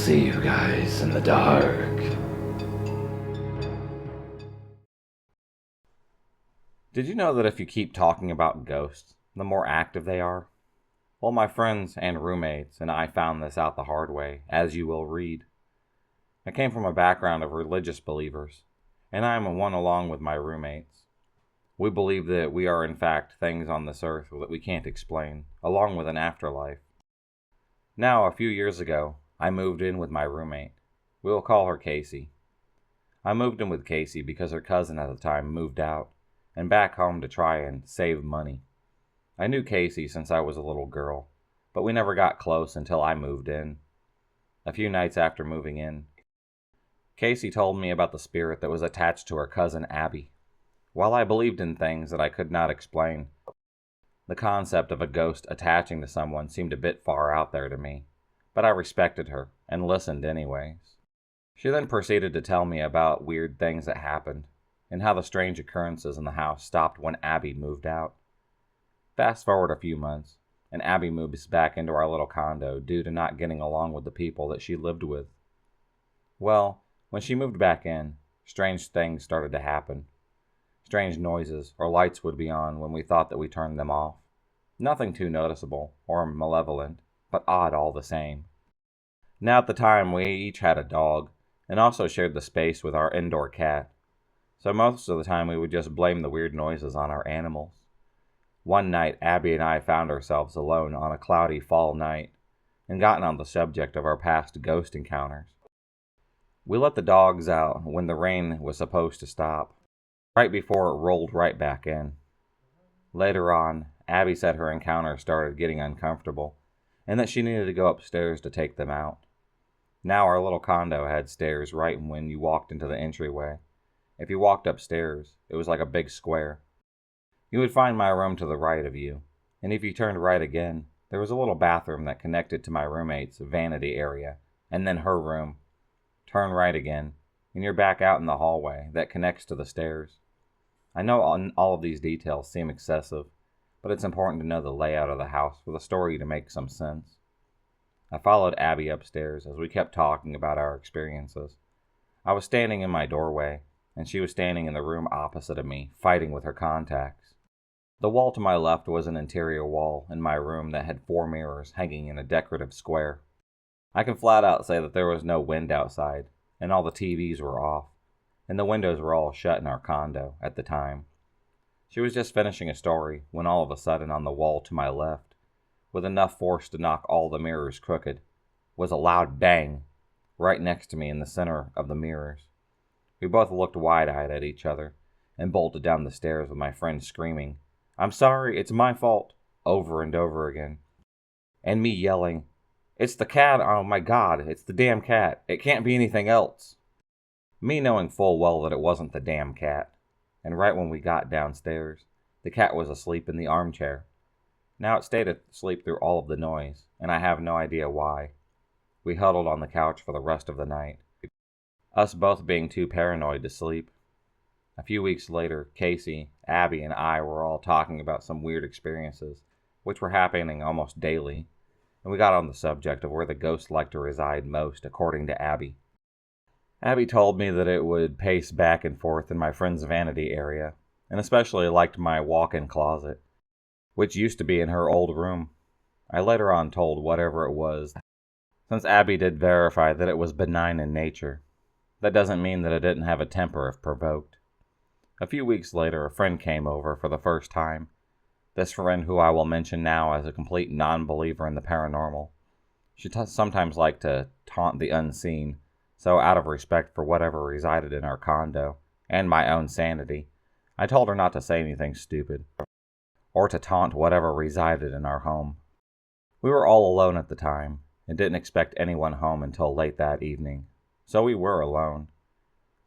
see you guys in the dark. Did you know that if you keep talking about ghosts, the more active they are? Well, my friends and roommates and I found this out the hard way, as you will read. I came from a background of religious believers, and I am one along with my roommates. We believe that we are in fact things on this earth that we can't explain, along with an afterlife. Now, a few years ago, I moved in with my roommate. We will call her Casey. I moved in with Casey because her cousin at the time moved out and back home to try and save money. I knew Casey since I was a little girl, but we never got close until I moved in. A few nights after moving in, Casey told me about the spirit that was attached to her cousin Abby. While I believed in things that I could not explain, the concept of a ghost attaching to someone seemed a bit far out there to me, but I respected her and listened anyways. She then proceeded to tell me about weird things that happened, and how the strange occurrences in the house stopped when Abby moved out. Fast forward a few months, and Abby moves back into our little condo due to not getting along with the people that she lived with. Well, when she moved back in, strange things started to happen. Strange noises or lights would be on when we thought that we turned them off. Nothing too noticeable or malevolent, but odd all the same. Now at the time we each had a dog, and also shared the space with our indoor cat. So most of the time we would just blame the weird noises on our animals. One night, Abby and I found ourselves alone on a cloudy fall night, and gotten on the subject of our past ghost encounters. We let the dogs out when the rain was supposed to stop, right before it rolled right back in. Later on, Abby said her encounter started getting uncomfortable, and that she needed to go upstairs to take them out. Now our little condo had stairs right when you walked into the entryway. If you walked upstairs, it was like a big square. You would find my room to the right of you, and if you turned right again, there was a little bathroom that connected to my roommate's vanity area, and then her room. Turn right again, and you're back out in the hallway that connects to the stairs. I know all of these details seem excessive, but it's important to know the layout of the house for the story to make some sense. I followed Abby upstairs as we kept talking about our experiences. I was standing in my doorway, and she was standing in the room opposite of me, fighting with her contacts. The wall to my left was an interior wall in my room that had 4 mirrors hanging in a decorative square. I can flat out say that there was no wind outside, and all the TVs were off, and the windows were all shut in our condo at the time. She was just finishing a story when all of a sudden on the wall to my left, with enough force to knock all the mirrors crooked, was a loud bang right next to me in the center of the mirrors. We both looked wide-eyed at each other and bolted down the stairs with my friend screaming, "I'm sorry, it's my fault," over and over again. And me yelling, "It's the cat, oh my God, it's the damn cat. It can't be anything else." Me knowing full well that it wasn't the damn cat. And right when we got downstairs, the cat was asleep in the armchair. Now it stayed asleep through all of the noise, and I have no idea why. We huddled on the couch for the rest of the night, us both being too paranoid to sleep. A few weeks later, Casey, Abby, and I were all talking about some weird experiences, which were happening almost daily, and we got on the subject of where the ghosts liked to reside most, according to Abby. Abby told me that it would pace back and forth in my friend's vanity area, and especially liked my walk-in closet, which used to be in her old room. I later on told whatever it was, since Abby did verify that it was benign in nature. That doesn't mean that it didn't have a temper if provoked. A few weeks later, a friend came over for the first time. This friend, who I will mention now as a complete non-believer in the paranormal. She sometimes liked to taunt the unseen, so out of respect for whatever resided in our condo, and my own sanity, I told her not to say anything stupid, or to taunt whatever resided in our home. We were all alone at the time, and didn't expect anyone home until late that evening, so we were alone.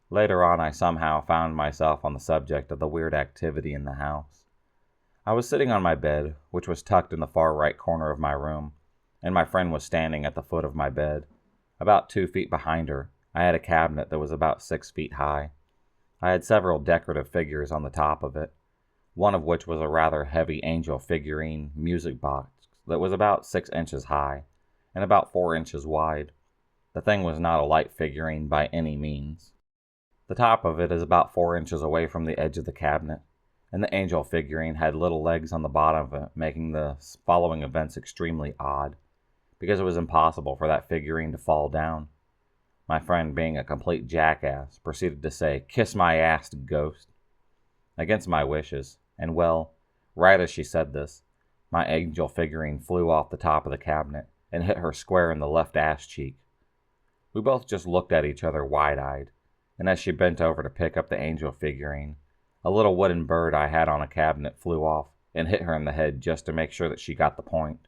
Later on, I somehow found myself on the subject of the weird activity in the house. I was sitting on my bed, which was tucked in the far right corner of my room, and my friend was standing at the foot of my bed. About 2 feet behind her, I had a cabinet that was about 6 feet high. I had several decorative figures on the top of it, one of which was a rather heavy angel figurine music box that was about 6 inches high and about 4 inches wide. The thing was not a light figurine by any means. The top of it is about 4 inches away from the edge of the cabinet, and the angel figurine had little legs on the bottom of it, making the following events extremely odd, because it was impossible for that figurine to fall down. My friend, being a complete jackass, proceeded to say, "Kiss my ass, ghost," against my wishes, and well, right as she said this, my angel figurine flew off the top of the cabinet and hit her square in the left ass cheek. We both just looked at each other wide-eyed, and as she bent over to pick up the angel figurine, a little wooden bird I had on a cabinet flew off and hit her in the head just to make sure that she got the point.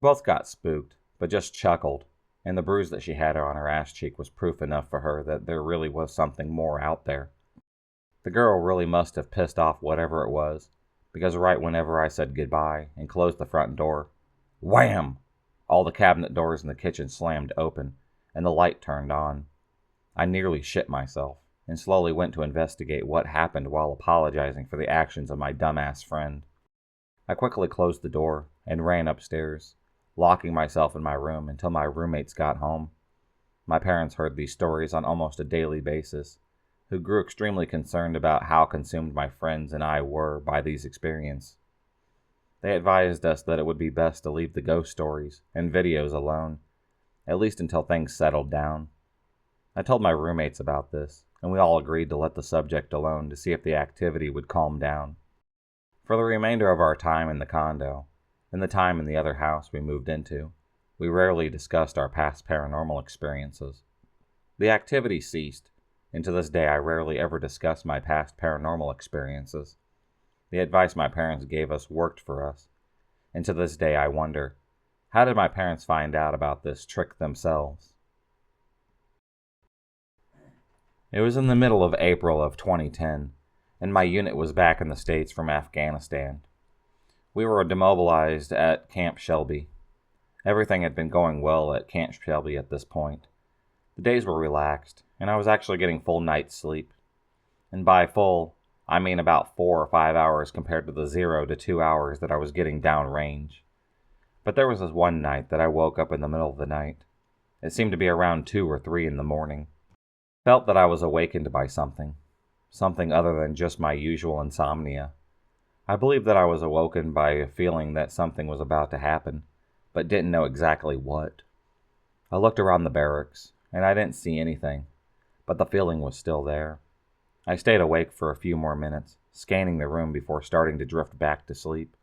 We both got spooked, but just chuckled, and the bruise that she had on her ass cheek was proof enough for her that there really was something more out there. The girl really must have pissed off whatever it was, because right whenever I said goodbye and closed the front door, wham! All the cabinet doors in the kitchen slammed open, and the light turned on. I nearly shit myself, and slowly went to investigate what happened while apologizing for the actions of my dumbass friend. I quickly closed the door and ran upstairs, locking myself in my room until my roommates got home. My parents heard these stories on almost a daily basis, who grew extremely concerned about how consumed my friends and I were by these experiences. They advised us that it would be best to leave the ghost stories and videos alone, at least until things settled down. I told my roommates about this, and we all agreed to let the subject alone to see if the activity would calm down. For the remainder of our time in the condo, and the time in the other house we moved into, we rarely discussed our past paranormal experiences. The activity ceased, and to this day I rarely ever discuss my past paranormal experiences. The advice my parents gave us worked for us, and to this day I wonder, how did my parents find out about this trick themselves? It was in the middle of April of 2010, and my unit was back in the States from Afghanistan. We were demobilized at Camp Shelby. Everything had been going well at Camp Shelby at this point. The days were relaxed, and I was actually getting full night's sleep. And by full, I mean about 4 or 5 hours compared to the 0 to 2 hours that I was getting downrange. But there was this one night that I woke up in the middle of the night. It seemed to be around 2 or 3 in the morning. Felt that I was awakened by something other than just my usual insomnia. I believe that I was awoken by a feeling that something was about to happen, but didn't know exactly what. I looked around the barracks, and I didn't see anything, but the feeling was still there. I stayed awake for a few more minutes, scanning the room before starting to drift back to sleep.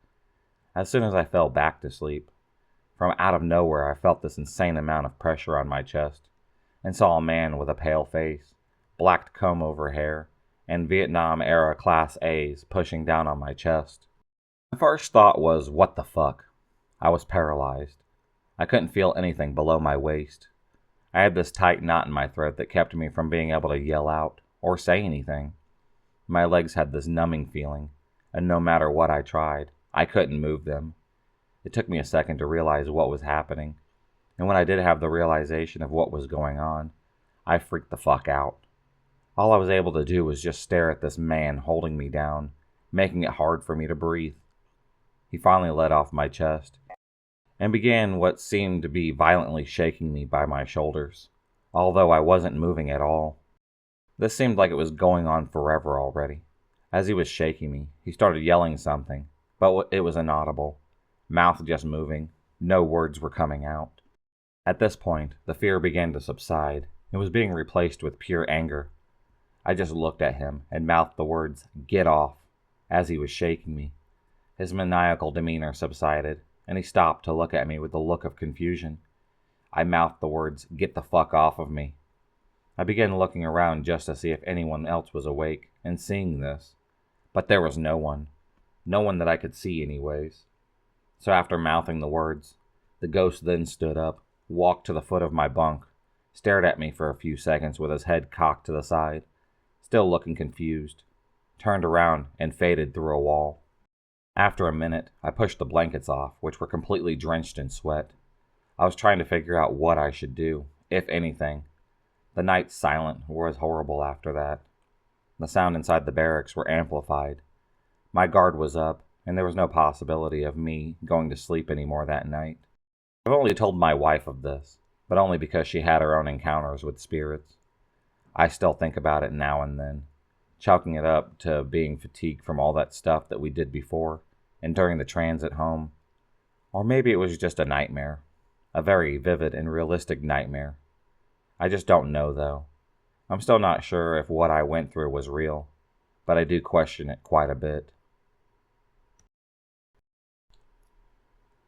As soon as I fell back to sleep, from out of nowhere I felt this insane amount of pressure on my chest, and saw a man with a pale face, black comb-over hair, and Vietnam-era Class A's pushing down on my chest. My first thought was, what the fuck? I was paralyzed. I couldn't feel anything below my waist. I had this tight knot in my throat that kept me from being able to yell out or say anything. My legs had this numbing feeling, and no matter what I tried, I couldn't move them. It took me a second to realize what was happening, and when I did have the realization of what was going on, I freaked the fuck out. All I was able to do was just stare at this man holding me down, making it hard for me to breathe. He finally let off my chest, and began what seemed to be violently shaking me by my shoulders, although I wasn't moving at all. This seemed like it was going on forever already. As he was shaking me, he started yelling something, but it was inaudible, mouth just moving, no words were coming out. At this point, the fear began to subside and was being replaced with pure anger. I just looked at him and mouthed the words, "Get off," as he was shaking me. His maniacal demeanor subsided, and he stopped to look at me with a look of confusion. I mouthed the words, "Get the fuck off of me." I began looking around just to see if anyone else was awake and seeing this, but there was no one that I could see anyways. So after mouthing the words, the ghost then stood up, walked to the foot of my bunk, stared at me for a few seconds with his head cocked to the side, still looking confused, turned around and faded through a wall. After a minute, I pushed the blankets off, which were completely drenched in sweat. I was trying to figure out what I should do, if anything. The night silence was horrible after that. The sound inside the barracks were amplified. My guard was up, and there was no possibility of me going to sleep anymore that night. I've only told my wife of this, but only because she had her own encounters with spirits. I still think about it now and then, chalking it up to being fatigued from all that stuff that we did before and during the transit home. Or maybe it was just a nightmare, a very vivid and realistic nightmare. I just don't know, though. I'm still not sure if what I went through was real, but I do question it quite a bit.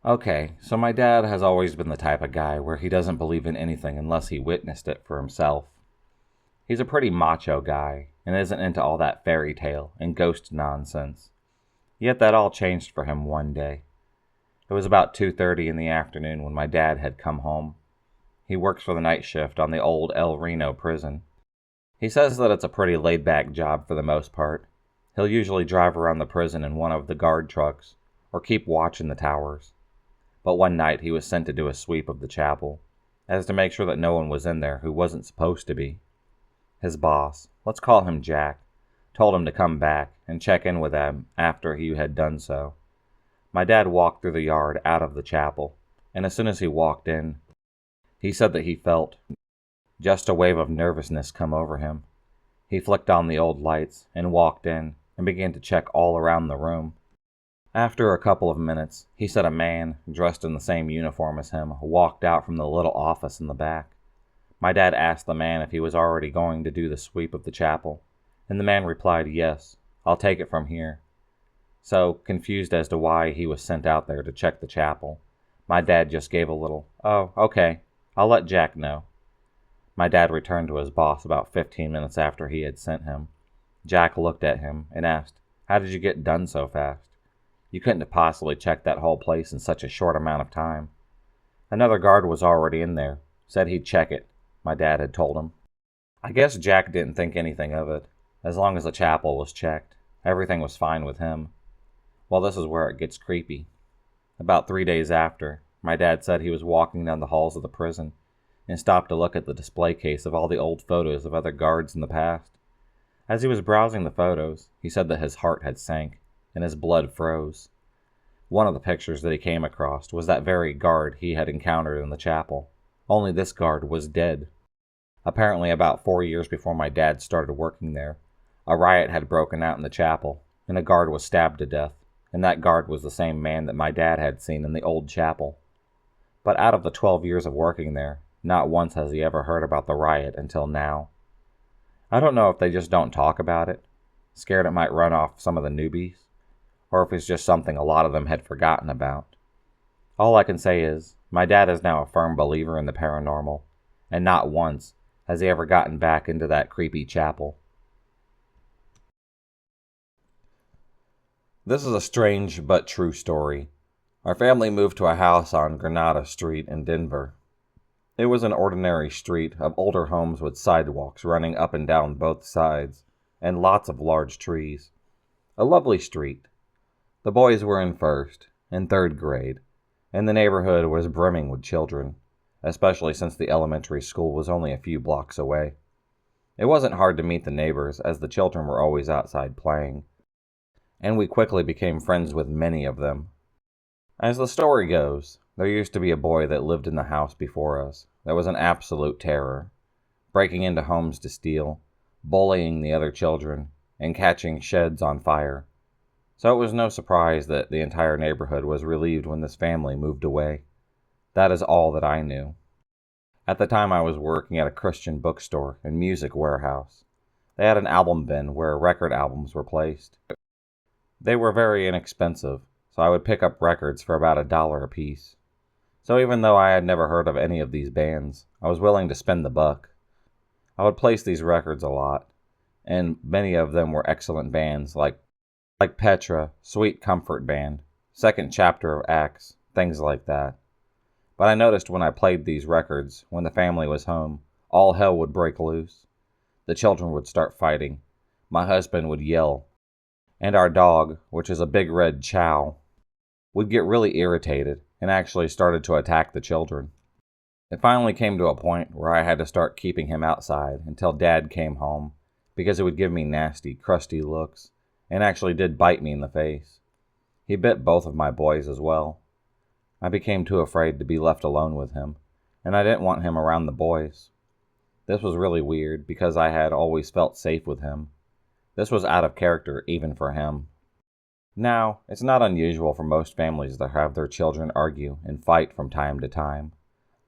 Okay, so my dad has always been the type of guy where he doesn't believe in anything unless he witnessed it for himself. He's a pretty macho guy and isn't into all that fairy tale and ghost nonsense. Yet that all changed for him one day. It was about 2:30 in the afternoon when my dad had come home. He works for the night shift on the old El Reno prison. He says that it's a pretty laid-back job for the most part. He'll usually drive around the prison in one of the guard trucks or keep watch in the towers. But one night he was sent to do a sweep of the chapel, as to make sure that no one was in there who wasn't supposed to be. His boss, let's call him Jack, told him to come back and check in with him after he had done so. My dad walked through the yard out of the chapel, and as soon as he walked in, he said that he felt just a wave of nervousness come over him. He flicked on the old lights and walked in and began to check all around the room. After a couple of minutes, he said a man, dressed in the same uniform as him, walked out from the little office in the back. My dad asked the man if he was already going to do the sweep of the chapel, and the man replied, "Yes, I'll take it from here." So, confused as to why he was sent out there to check the chapel, my dad just gave a little, "Oh, okay, I'll let Jack know." My dad returned to his boss about 15 minutes after he had sent him. Jack looked at him and asked, "How did you get done so fast? You couldn't have possibly checked that whole place in such a short amount of time." "Another guard was already in there. Said he'd check it," my dad had told him. I guess Jack didn't think anything of it. As long as the chapel was checked, everything was fine with him. Well, this is where it gets creepy. About 3 days after, my dad said he was walking down the halls of the prison and stopped to look at the display case of all the old photos of other guards in the past. As he was browsing the photos, he said that his heart had sank and his blood froze. One of the pictures that he came across was that very guard he had encountered in the chapel, only this guard was dead. Apparently, about 4 years before my dad started working there, a riot had broken out in the chapel, and a guard was stabbed to death, and that guard was the same man that my dad had seen in the old chapel. But out of the 12 years of working there, not once has he ever heard about the riot until now. I don't know if they just don't talk about it, scared it might run off some of the newbies, or if it's just something a lot of them had forgotten about. All I can say is, my dad is now a firm believer in the paranormal, and not once has he ever gotten back into that creepy chapel. This is a strange but true story. Our family moved to a house on Granada Street in Denver. It was an ordinary street of older homes with sidewalks running up and down both sides, and lots of large trees. A lovely street. The boys were in first and third grade, and the neighborhood was brimming with children, especially since the elementary school was only a few blocks away. It wasn't hard to meet the neighbors, as the children were always outside playing, and we quickly became friends with many of them. As the story goes, there used to be a boy that lived in the house before us that was an absolute terror, breaking into homes to steal, bullying the other children, and catching sheds on fire. So it was no surprise that the entire neighborhood was relieved when this family moved away. That is all that I knew. At the time I was working at a Christian bookstore and music warehouse. They had an album bin where record albums were placed. They were very inexpensive, so I would pick up records for about $1 a piece. So even though I had never heard of any of these bands, I was willing to spend the buck. I would place these records a lot, and many of them were excellent bands like Petra, Sweet Comfort Band, Second Chapter of Acts, things like that. But I noticed when I played these records, when the family was home, all hell would break loose. The children would start fighting. My husband would yell. And our dog, which is a big red chow, would get really irritated and actually started to attack the children. It finally came to a point where I had to start keeping him outside until Dad came home, because he would give me nasty, crusty looks, and actually did bite me in the face. He bit both of my boys as well. I became too afraid to be left alone with him, and I didn't want him around the boys. This was really weird because I had always felt safe with him. This was out of character even for him. Now, it's not unusual for most families to have their children argue and fight from time to time,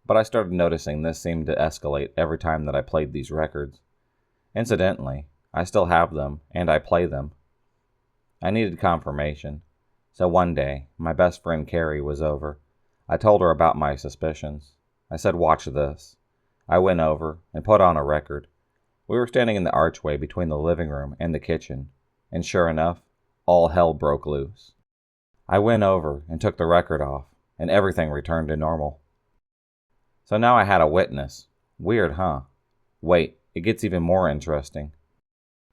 but I started noticing this seemed to escalate every time that I played these records. Incidentally, I still have them, and I play them. I needed confirmation, so one day, my best friend Carrie was over. I told her about my suspicions. I said, "Watch this." I went over and put on a record. We were standing in the archway between the living room and the kitchen, and sure enough, all hell broke loose. I went over and took the record off, and everything returned to normal. So now I had a witness. Weird, huh? Wait, it gets even more interesting.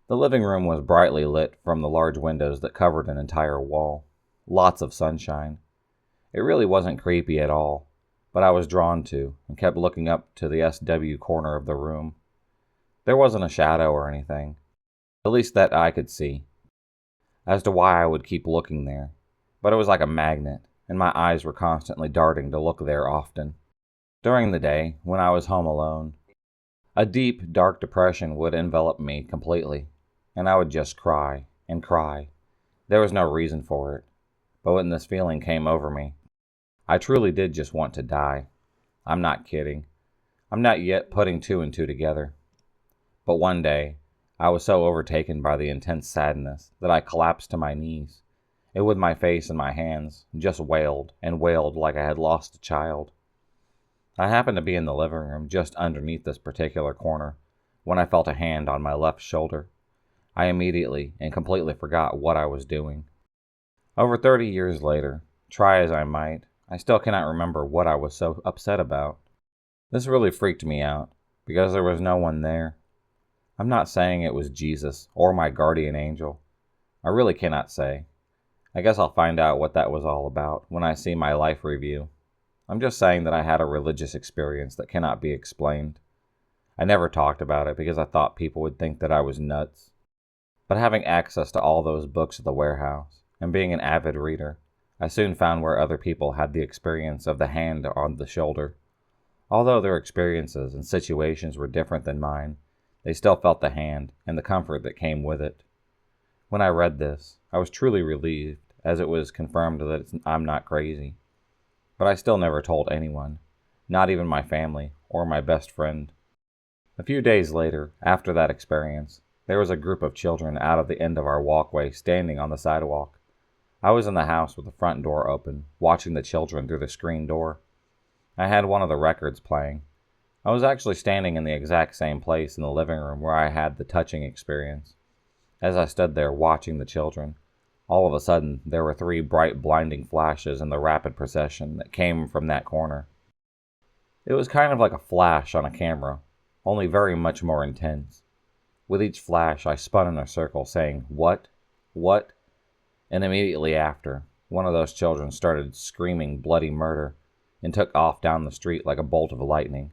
The living room was brightly lit from the large windows that covered an entire wall. Lots of sunshine. It really wasn't creepy at all, but I was drawn to and kept looking up to the SW corner of the room. There wasn't a shadow or anything, at least that I could see, as to why I would keep looking there, but it was like a magnet, and my eyes were constantly darting to look there often. During the day, when I was home alone, a deep, dark depression would envelop me completely, and I would just cry and cry. There was no reason for it, but when this feeling came over me, I truly did just want to die. I'm not kidding. I'm not yet putting two and two together. But one day, I was so overtaken by the intense sadness that I collapsed to my knees, and with my face in my hands, just wailed and wailed like I had lost a child. I happened to be in the living room just underneath this particular corner when I felt a hand on my left shoulder. I immediately and completely forgot what I was doing. Over 30 years later, try as I might, I still cannot remember what I was so upset about. This really freaked me out because there was no one there. I'm not saying it was Jesus or my guardian angel. I really cannot say. I guess I'll find out what that was all about when I see my life review. I'm just saying that I had a religious experience that cannot be explained. I never talked about it because I thought people would think that I was nuts. But having access to all those books at the warehouse and being an avid reader, I soon found where other people had the experience of the hand on the shoulder. Although their experiences and situations were different than mine, they still felt the hand and the comfort that came with it. When I read this, I was truly relieved, as it was confirmed that I'm not crazy. But I still never told anyone, not even my family or my best friend. A few days later, after that experience, there was a group of children out of the end of our walkway standing on the sidewalk. I was in the house with the front door open, watching the children through the screen door. I had one of the records playing. I was actually standing in the exact same place in the living room where I had the touching experience. As I stood there watching the children, all of a sudden there were 3 bright, blinding flashes in the rapid procession that came from that corner. It was kind of like a flash on a camera, only very much more intense. With each flash, I spun in a circle saying, "What? What?" And immediately after, one of those children started screaming bloody murder and took off down the street like a bolt of lightning.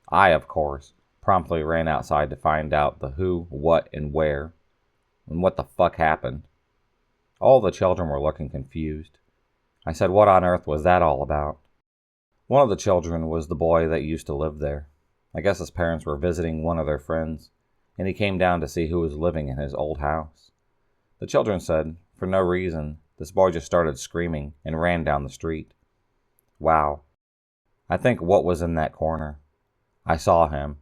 I, of course, promptly ran outside to find out the who, what, and where, and what the fuck happened. All the children were looking confused. I said, "What on earth was that all about?" One of the children was the boy that used to live there. I guess his parents were visiting one of their friends, and he came down to see who was living in his old house. The children said, for no reason, this boy just started screaming and ran down the street. Wow. I think what was in that corner. I saw him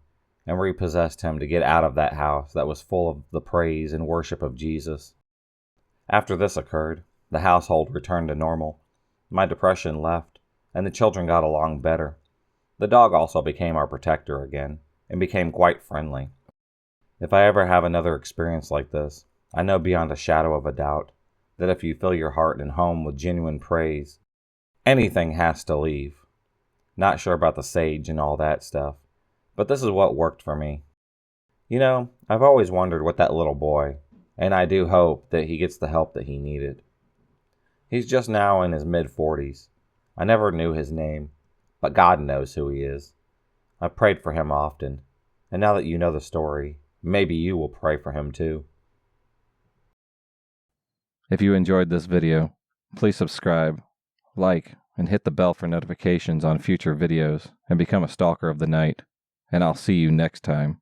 and repossessed him to get out of that house that was full of the praise and worship of Jesus. After this occurred, the household returned to normal. My depression left, and the children got along better. The dog also became our protector again, and became quite friendly. If I ever have another experience like this, I know beyond a shadow of a doubt that if you fill your heart and home with genuine praise, anything has to leave. Not sure about the sage and all that stuff, but this is what worked for me. You know, I've always wondered what that little boy, and I do hope that he gets the help that he needed. He's just now in his mid-40s. I never knew his name, but God knows who he is. I've prayed for him often, and now that you know the story, maybe you will pray for him too. If you enjoyed this video, please subscribe, like, and hit the bell for notifications on future videos and become a stalker of the night. And I'll see you next time.